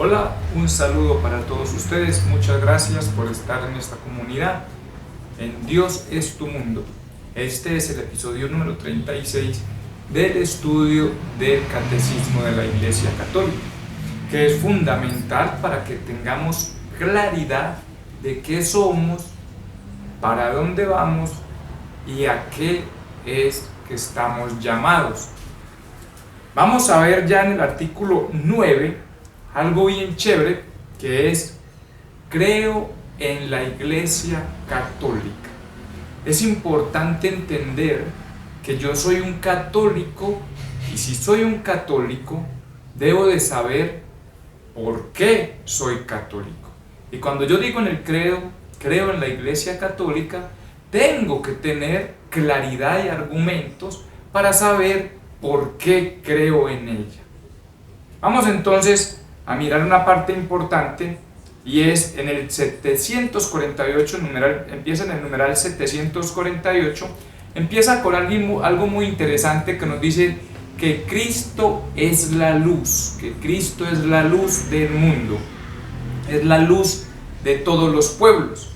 Hola, un saludo para todos ustedes. Muchas gracias por estar en esta comunidad. En Dios es tu mundo. Este es el episodio número 36 del estudio del Catecismo de la Iglesia Católica, que es fundamental para que tengamos claridad de qué somos, para dónde vamos y a qué es que estamos llamados. Vamos a ver ya en el artículo 9 algo bien chévere, que es: creo en la Iglesia Católica. Es importante entender que yo soy un católico, y si soy un católico debo de saber por qué soy católico. Y cuando yo digo en el credo, creo en la Iglesia Católica, tengo que tener claridad y argumentos para saber por qué creo en ella. Vamos entonces a mirar una parte importante, y es en el 748, empieza en el numeral 748, empieza con algo muy interesante que nos dice que Cristo es la luz, que Cristo es la luz del mundo, es la luz de todos los pueblos,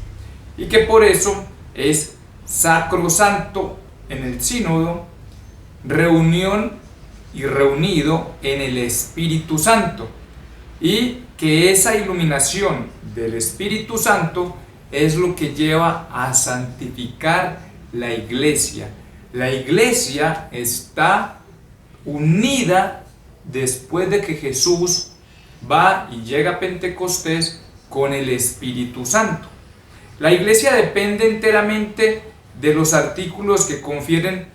y que por eso es sacrosanto en el sínodo, reunión y reunido en el Espíritu Santo, y que esa iluminación del Espíritu Santo es lo que lleva a santificar la Iglesia. La Iglesia está unida después de que Jesús va y llega a Pentecostés con el Espíritu Santo. La Iglesia depende enteramente de los artículos que confieren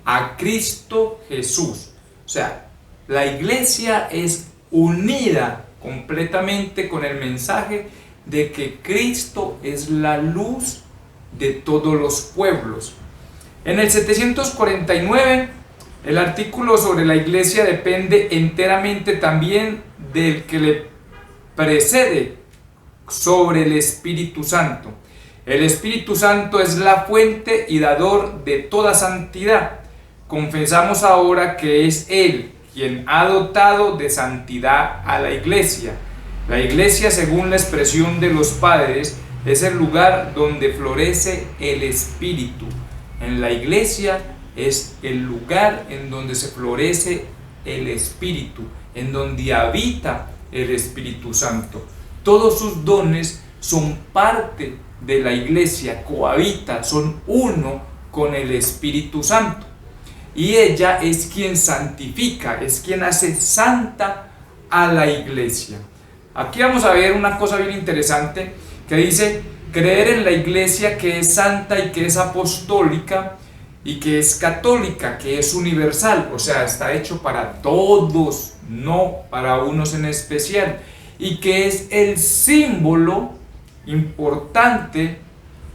a Cristo Jesús. O sea, la Iglesia es unida completamente con el mensaje de que Cristo es la luz de todos los pueblos. En el 749, el artículo sobre la Iglesia depende enteramente también del que le precede, sobre el Espíritu Santo. El Espíritu Santo es la fuente y dador de toda santidad. Confesamos ahora que es Él quien ha dotado de santidad a la Iglesia. La Iglesia, según la expresión de los padres, es el lugar donde florece el Espíritu. En la Iglesia es el lugar en donde se florece el Espíritu, en donde habita el Espíritu Santo. Todos sus dones son parte de la Iglesia, cohabita, son uno con el Espíritu Santo. Y ella es quien santifica, es quien hace santa a la Iglesia. Aquí vamos a ver una cosa bien interesante que dice: creer en la Iglesia que es santa y que es apostólica y que es católica, que es universal, o sea, está hecho para todos, no para unos en especial, y que es el símbolo importante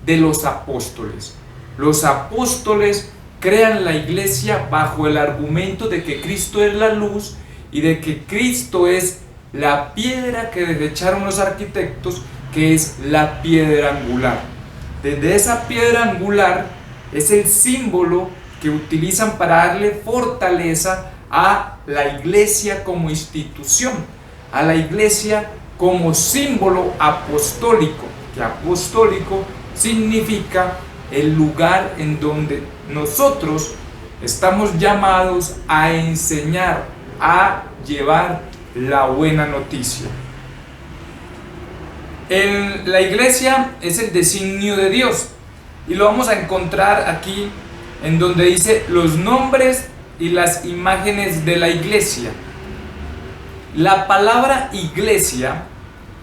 de los apóstoles. Los apóstoles crean la Iglesia bajo el argumento de que Cristo es la luz y de que Cristo es la piedra que desecharon los arquitectos, que es la piedra angular. Desde esa piedra angular es el símbolo que utilizan para darle fortaleza a la Iglesia como institución, a la Iglesia como símbolo apostólico, que apostólico significa el lugar en donde nosotros estamos llamados a enseñar, a llevar la buena noticia. En la Iglesia es el designio de Dios, y lo vamos a encontrar aquí en donde dice los nombres y las imágenes de la Iglesia. La palabra iglesia,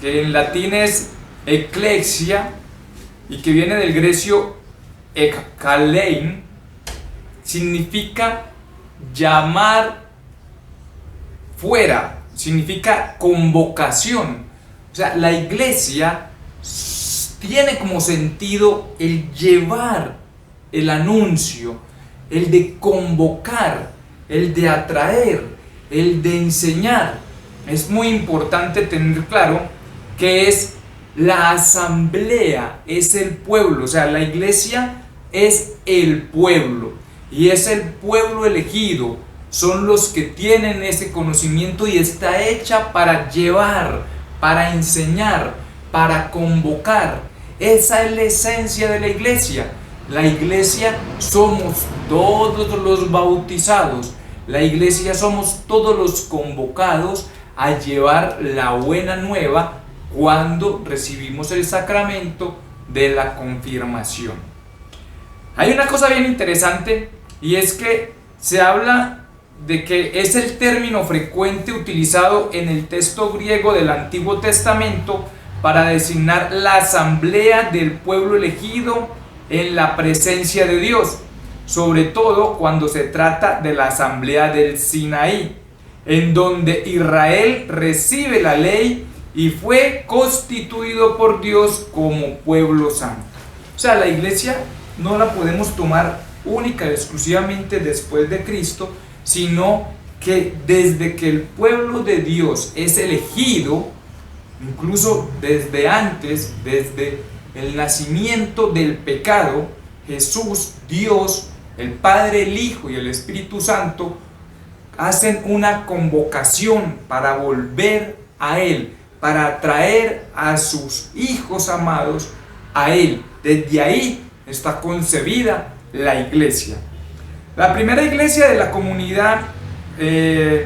que en latín es ecclesia y que viene del grecio ekkalein, significa llamar fuera, significa convocación. O sea, la Iglesia tiene como sentido el llevar el anuncio, el de convocar, el de atraer, el de enseñar. Es muy importante tener claro que es la asamblea, es el pueblo. O sea, la Iglesia es el pueblo, y es el pueblo elegido, son los que tienen ese conocimiento, y está hecha para llevar, para enseñar, para convocar. Esa es la esencia de la iglesia. La iglesia somos todos los bautizados. La iglesia somos todos los convocados a llevar la buena nueva cuando recibimos el sacramento de la confirmación. Hay una cosa bien interesante, y es que se habla de que es el término frecuente utilizado en el texto griego del Antiguo Testamento para designar la asamblea del pueblo elegido en la presencia de Dios, sobre todo cuando se trata de la asamblea del Sinaí, en donde Israel recibe la ley y fue constituido por Dios como pueblo santo. O sea, la iglesia no la podemos tomar única y exclusivamente después de Cristo, sino que desde que el pueblo de Dios es elegido, incluso desde antes, desde el nacimiento del pecado, Jesús, Dios, el Padre, el Hijo y el Espíritu Santo hacen una convocación para volver a Él, para atraer a sus hijos amados a Él. Desde ahí está concebida la iglesia. La primera iglesia de la comunidad que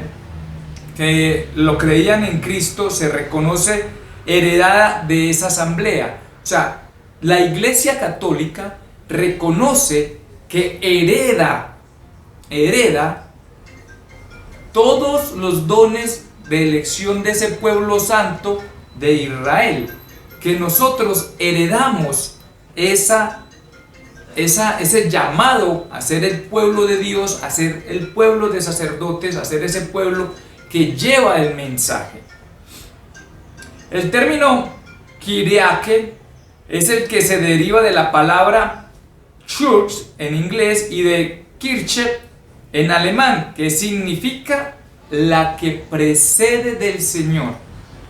lo creían en Cristo se reconoce heredada de esa asamblea. O sea, la iglesia católica reconoce que hereda todos los dones de elección de ese pueblo santo de Israel, que nosotros heredamos ese llamado a ser el pueblo de Dios, a ser el pueblo de sacerdotes, a ser ese pueblo que lleva el mensaje. El término Kyriake es el que se deriva de la palabra Church en inglés y de Kirche en alemán, que significa la que precede del Señor.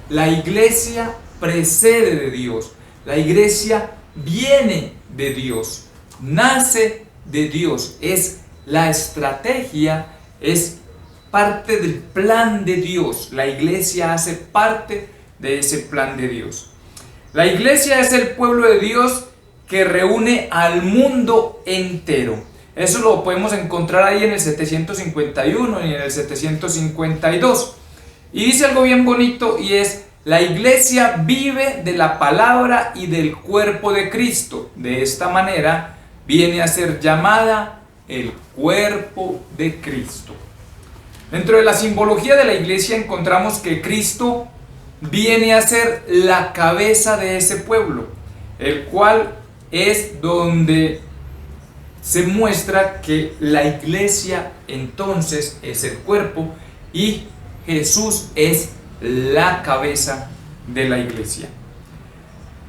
La iglesia precede de Dios. La iglesia viene de Dios, nace de Dios, es la estrategia, es parte del plan de Dios. La iglesia hace parte de ese plan de Dios. La iglesia es el pueblo de Dios que reúne al mundo entero. Eso lo podemos encontrar ahí en el 751 y en el 752. Y dice algo bien bonito, y es: la iglesia vive de la palabra y del cuerpo de Cristo. De esta manera viene a ser llamada el cuerpo de Cristo. Dentro de la simbología de la iglesia encontramos que Cristo viene a ser la cabeza de ese pueblo, el cual es donde se muestra que la iglesia entonces es el cuerpo y Jesús es la cabeza de la iglesia.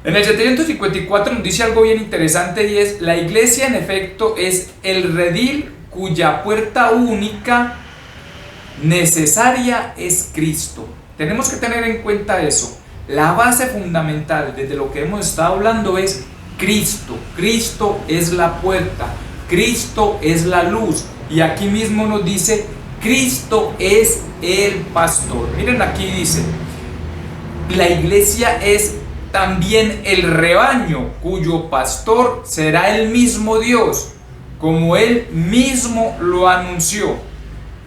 En el 754 nos dice algo bien interesante, y es: la iglesia en efecto es el redil cuya puerta única necesaria es Cristo. Tenemos que tener en cuenta eso. La base fundamental desde lo que hemos estado hablando es Cristo. Cristo es la puerta, Cristo es la luz, y aquí mismo nos dice: Cristo es el pastor. Miren, aquí dice: la iglesia es también el rebaño cuyo pastor será el mismo Dios, como Él mismo lo anunció.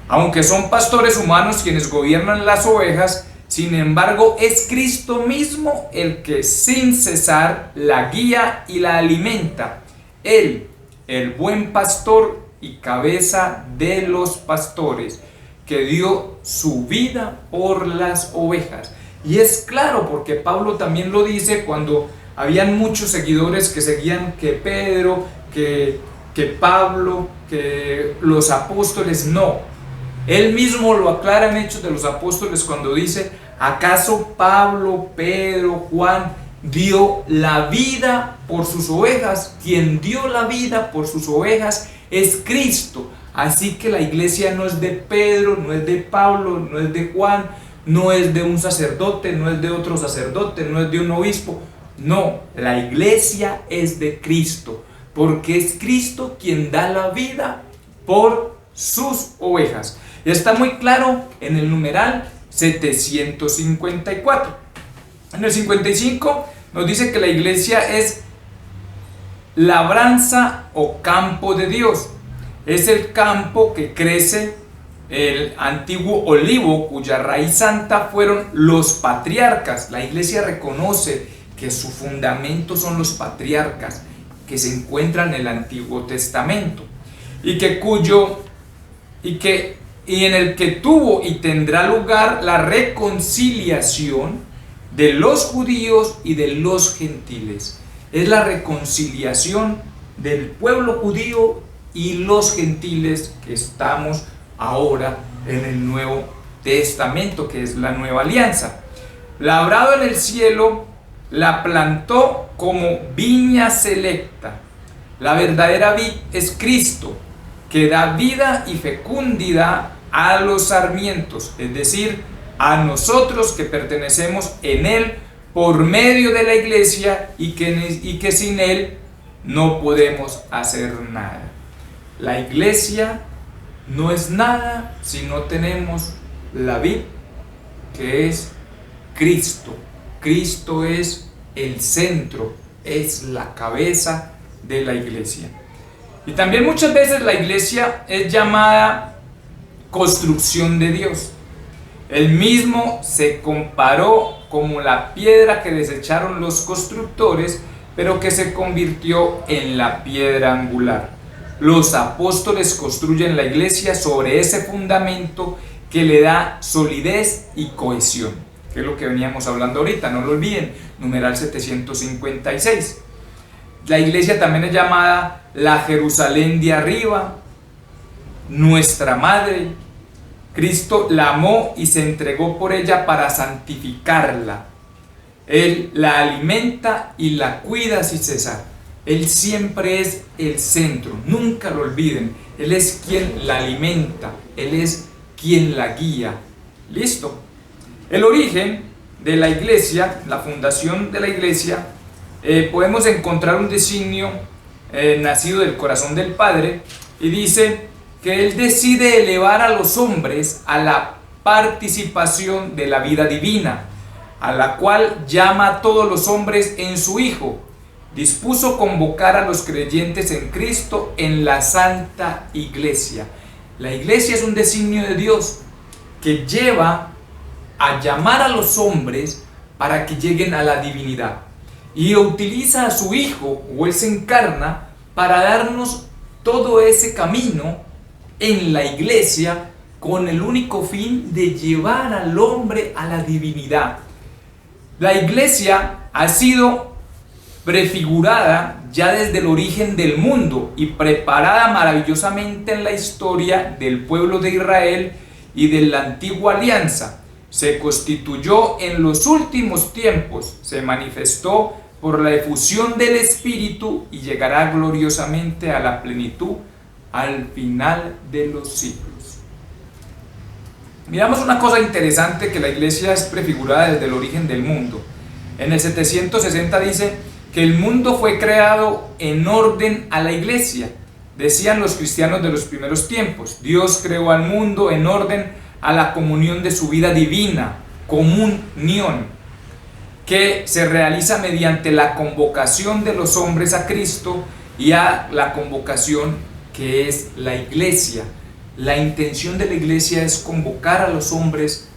Aunque son pastores humanos quienes gobiernan las ovejas, sin embargo es Cristo mismo el que sin cesar la guía y la alimenta. Él, el buen pastor y cabeza de los pastores, que dio su vida por las ovejas. Y es claro, porque Pablo también lo dice cuando habían muchos seguidores que seguían que Pedro, que Pablo, que los apóstoles. No, él mismo lo aclara en Hechos de los Apóstoles cuando dice: ¿acaso Pablo, Pedro, Juan dio la vida por sus ovejas? Quien dio la vida por sus ovejas es Cristo. Así que la iglesia no es de Pedro, no es de Pablo, no es de Juan, no es de un sacerdote, no es de otro sacerdote, no es de un obispo. No, la iglesia es de Cristo, porque es Cristo quien da la vida por sus ovejas. Y está muy claro en el numeral 754. En el 55 nos dice que la iglesia es labranza o campo de Dios. Es el campo que crece el antiguo olivo, cuya raíz santa fueron los patriarcas. La iglesia reconoce que su fundamento son los patriarcas que se encuentran en el Antiguo Testamento y en el que tuvo y tendrá lugar la reconciliación de los judíos y de los gentiles. Es la reconciliación del pueblo judío y los gentiles que estamos ahora en el Nuevo Testamento, que es la nueva alianza. Labrado en el cielo, la plantó como viña selecta. La verdadera vid es Cristo, que da vida y fecundidad a los sarmientos, es decir, a nosotros que pertenecemos en Él por medio de la iglesia y que sin Él no podemos hacer nada. La iglesia no es nada si no tenemos la vid, que es Cristo. Cristo es el centro, es la cabeza de la iglesia. Y también muchas veces la iglesia es llamada construcción de Dios. Él mismo se comparó como la piedra que desecharon los constructores, pero que se convirtió en la piedra angular. Los apóstoles construyen la iglesia sobre ese fundamento que le da solidez y cohesión, que es lo que veníamos hablando ahorita, no lo olviden, numeral 756. La iglesia también es llamada la Jerusalén de arriba, nuestra madre. Cristo la amó y se entregó por ella para santificarla. Él la alimenta y la cuida sin cesar. Él siempre es el centro, nunca lo olviden. Él es quien la alimenta, Él es quien la guía. ¿Listo? El origen de la iglesia, la fundación de la iglesia, podemos encontrar un designio nacido del corazón del Padre, y dice que Él decide elevar a los hombres a la participación de la vida divina, a la cual llama a todos los hombres en su Hijo. Dispuso convocar a los creyentes en Cristo en la Santa Iglesia. La iglesia es un designio de Dios que lleva a llamar a los hombres para que lleguen a la divinidad, y utiliza a su Hijo, o Él se encarna, para darnos todo ese camino en la iglesia, con el único fin de llevar al hombre a la divinidad. La iglesia ha sido prefigurada ya desde el origen del mundo y preparada maravillosamente en la historia del pueblo de Israel y de la antigua alianza. Se constituyó en los últimos tiempos, se manifestó por la efusión del Espíritu y llegará gloriosamente a la plenitud al final de los siglos. Miramos una cosa interesante, que la iglesia es prefigurada desde el origen del mundo. En el 760 dice que el mundo fue creado en orden a la iglesia. Decían los cristianos de los primeros tiempos: Dios creó al mundo en orden a la comunión de su vida divina, comunión, que se realiza mediante la convocación de los hombres a Cristo y a la convocación que es la iglesia. La intención de la iglesia es convocar a los hombres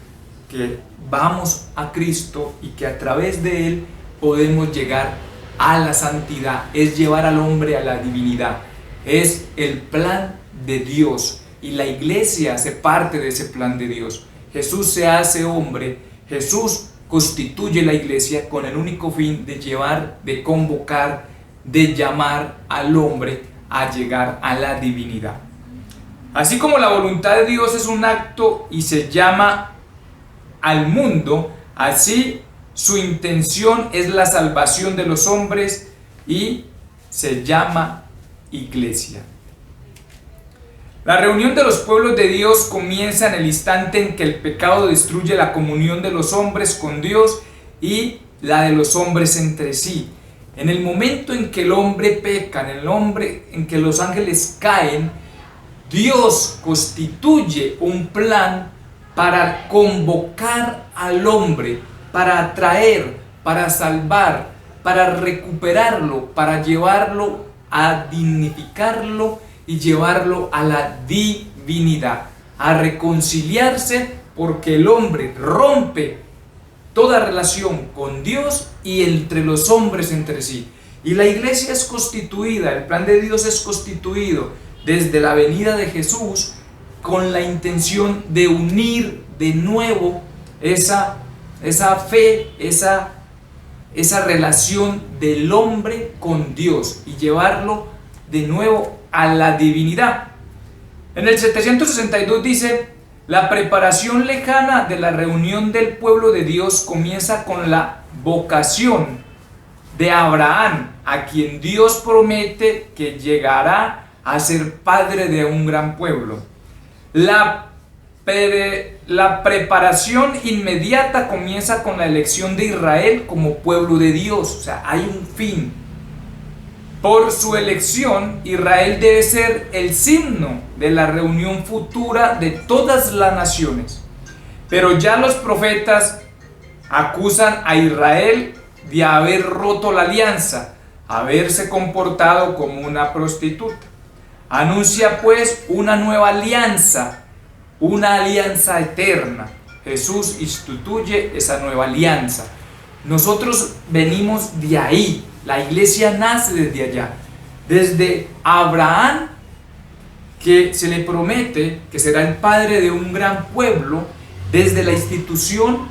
que vamos a Cristo y que a través de Él podemos llegar a la santidad, es llevar al hombre a la divinidad. Es el plan de Dios y la iglesia hace parte de ese plan de Dios. Jesús se hace hombre, Jesús constituye la iglesia con el único fin de llevar, de convocar, de llamar al hombre a llegar a la divinidad. Así como la voluntad de Dios es un acto y se llama al mundo, así su intención es la salvación de los hombres y se llama iglesia. La reunión de los pueblos de Dios comienza en el instante en que el pecado destruye la comunión de los hombres con Dios y la de los hombres entre sí. En el momento en que el hombre peca, en que los ángeles caen, Dios constituye un plan para convocar al hombre, para atraer, para salvar, para recuperarlo, para llevarlo a dignificarlo y llevarlo a la divinidad, a reconciliarse, porque el hombre rompe toda relación con Dios y entre los hombres entre sí. Y la iglesia es constituida, el plan de Dios es constituido desde la venida de Jesús con la intención de unir de nuevo esa fe, esa relación del hombre con Dios y llevarlo de nuevo a la divinidad. En el 762 dice: la preparación lejana de la reunión del pueblo de Dios comienza con la vocación de Abraham, a quien Dios promete que llegará a ser padre de un gran pueblo. La preparación inmediata comienza con la elección de Israel como pueblo de Dios. O sea, hay un fin. Por su elección, Israel debe ser el signo de la reunión futura de todas las naciones. Pero ya los profetas acusan a Israel de haber roto la alianza, haberse comportado como una prostituta. Anuncia pues una nueva alianza, una alianza eterna. Jesús instituye esa nueva alianza. Nosotros venimos de ahí. La iglesia nace desde allá, desde Abraham, que se le promete que será el padre de un gran pueblo, desde la institución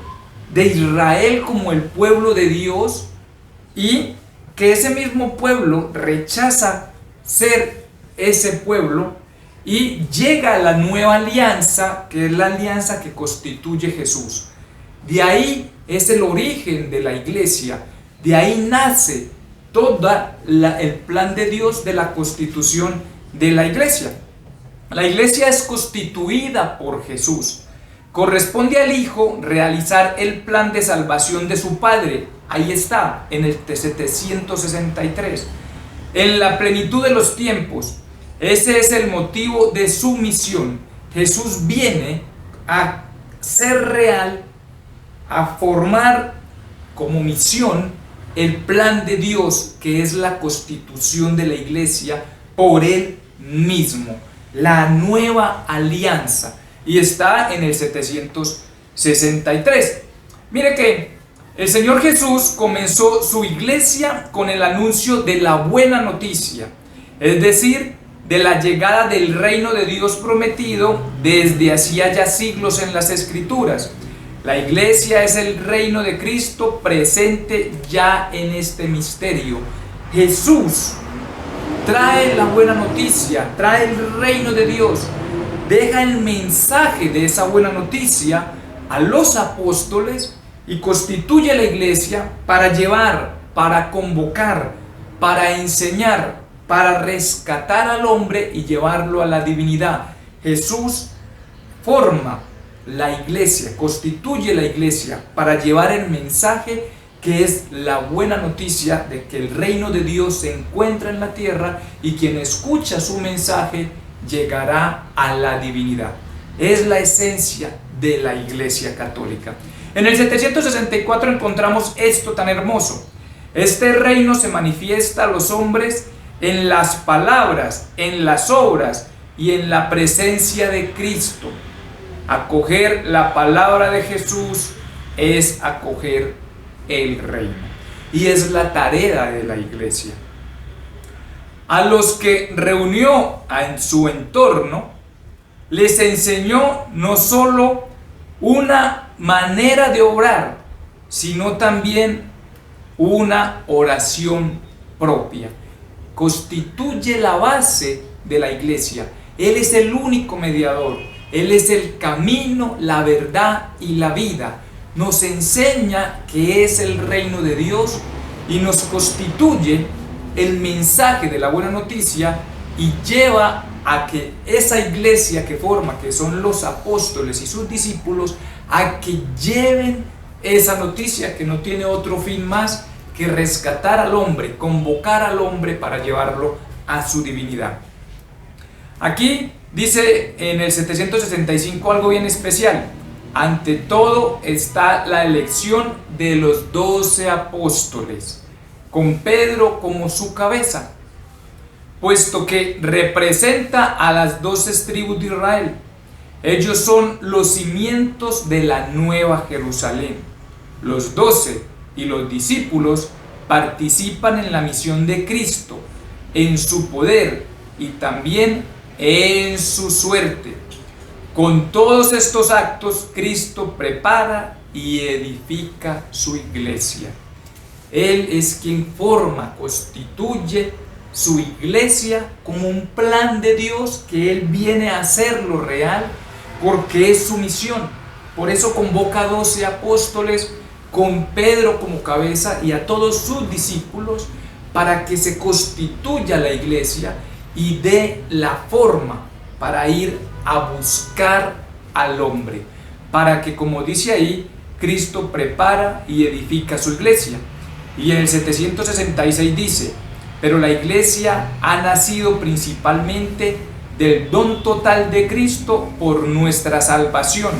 de Israel como el pueblo de Dios, y que ese mismo pueblo rechaza ser ese pueblo y llega a la nueva alianza, que es la alianza que constituye Jesús. De ahí es el origen de la iglesia, de ahí nace todo el plan de Dios de la constitución de la iglesia. La iglesia es constituida por Jesús. Corresponde al Hijo realizar el plan de salvación de su Padre. Ahí está, en el 763. En la plenitud de los tiempos. Ese es el motivo de su misión. Jesús viene a ser real, a formar como misión el plan de Dios, que es la constitución de la iglesia por Él mismo, la nueva alianza, y está en el 763. Mire que el Señor Jesús comenzó su iglesia con el anuncio de la buena noticia, es decir, de la llegada del reino de Dios prometido desde hacía ya siglos en las Escrituras. La iglesia es el reino de Cristo presente ya en este misterio. Jesús trae la buena noticia, trae el reino de Dios, deja el mensaje de esa buena noticia a los apóstoles y constituye la iglesia para llevar, para convocar, para enseñar, para rescatar al hombre y llevarlo a la divinidad. Jesús forma la iglesia, constituye la iglesia para llevar el mensaje que es la buena noticia de que el reino de Dios se encuentra en la tierra y quien escucha su mensaje llegará a la divinidad. Es la esencia de la iglesia católica. En el 764 encontramos esto tan hermoso. Este reino se manifiesta a los hombres en las palabras, en las obras y en la presencia de Cristo. Acoger la palabra de Jesús es acoger el reino, y es la tarea de la iglesia. A los que reunió en su entorno, les enseñó no solo una manera de obrar, sino también una oración propia. Constituye la base de la iglesia. Él es el único mediador. Él es el camino, la verdad y la vida. Nos enseña que es el reino de Dios y nos constituye el mensaje de la buena noticia y lleva a que esa iglesia que forma, que son los apóstoles y sus discípulos, a que lleven esa noticia que no tiene otro fin más que rescatar al hombre, convocar al hombre para llevarlo a su divinidad. Aquí dice en el 765 algo bien especial. ante todo está la elección de los 12 apóstoles, con Pedro como su cabeza, puesto que representa a las 12 tribus de Israel. Ellos son los cimientos de la nueva Jerusalén. Los 12 y los discípulos participan en la misión de Cristo, en su poder y también en su suerte. Con todos estos actos, Cristo prepara y edifica su iglesia. Él es quien forma, constituye su iglesia como un plan de Dios que Él viene a hacerlo real, porque es su misión. Por eso convoca a 12 apóstoles con Pedro como cabeza y a todos sus discípulos para que se constituya la iglesia y dé la forma para ir a buscar al hombre, para que, como dice ahí, Cristo prepara y edifica su iglesia. Y en el 766 dice: pero la iglesia ha nacido principalmente del don total de Cristo por nuestra salvación,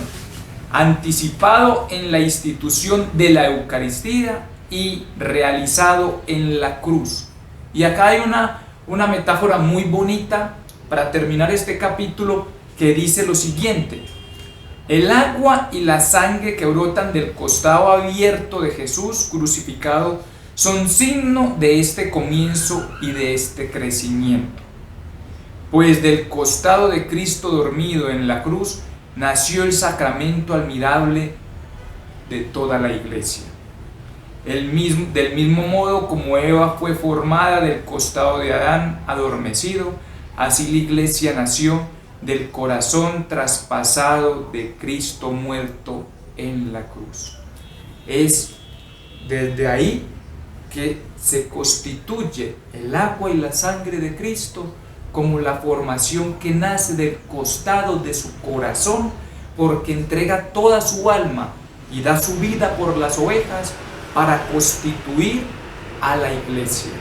anticipado en la institución de la Eucaristía y realizado en la cruz. Y acá hay una metáfora muy bonita para terminar este capítulo, que dice lo siguiente: el agua y la sangre que brotan del costado abierto de Jesús crucificado son signo de este comienzo y de este crecimiento. Pues del costado de Cristo dormido en la cruz nació el sacramento admirable de toda la iglesia. Del mismo modo como Eva fue formada del costado de Adán adormecido, así la iglesia nació del corazón traspasado de Cristo muerto en la cruz. Es desde ahí que se constituye el agua y la sangre de Cristo como la formación que nace del costado de su corazón, porque entrega toda su alma y da su vida por las ovejas para constituir a la iglesia,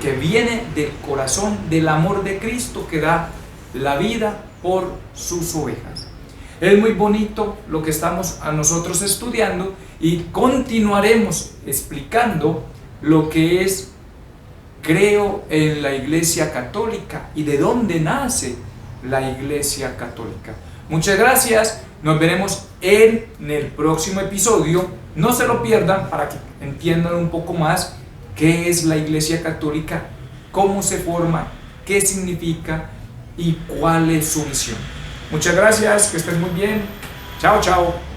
que viene del corazón del amor de Cristo, que da la vida por sus ovejas. Es muy bonito lo que estamos a nosotros estudiando, y continuaremos explicando lo que es creo en la Iglesia Católica y de dónde nace la Iglesia Católica. Muchas gracias, nos veremos en el próximo episodio. No se lo pierdan para que entiendan un poco más qué es la Iglesia Católica, cómo se forma, qué significa y cuál es su misión. Muchas gracias, que estén muy bien. Chao, chao.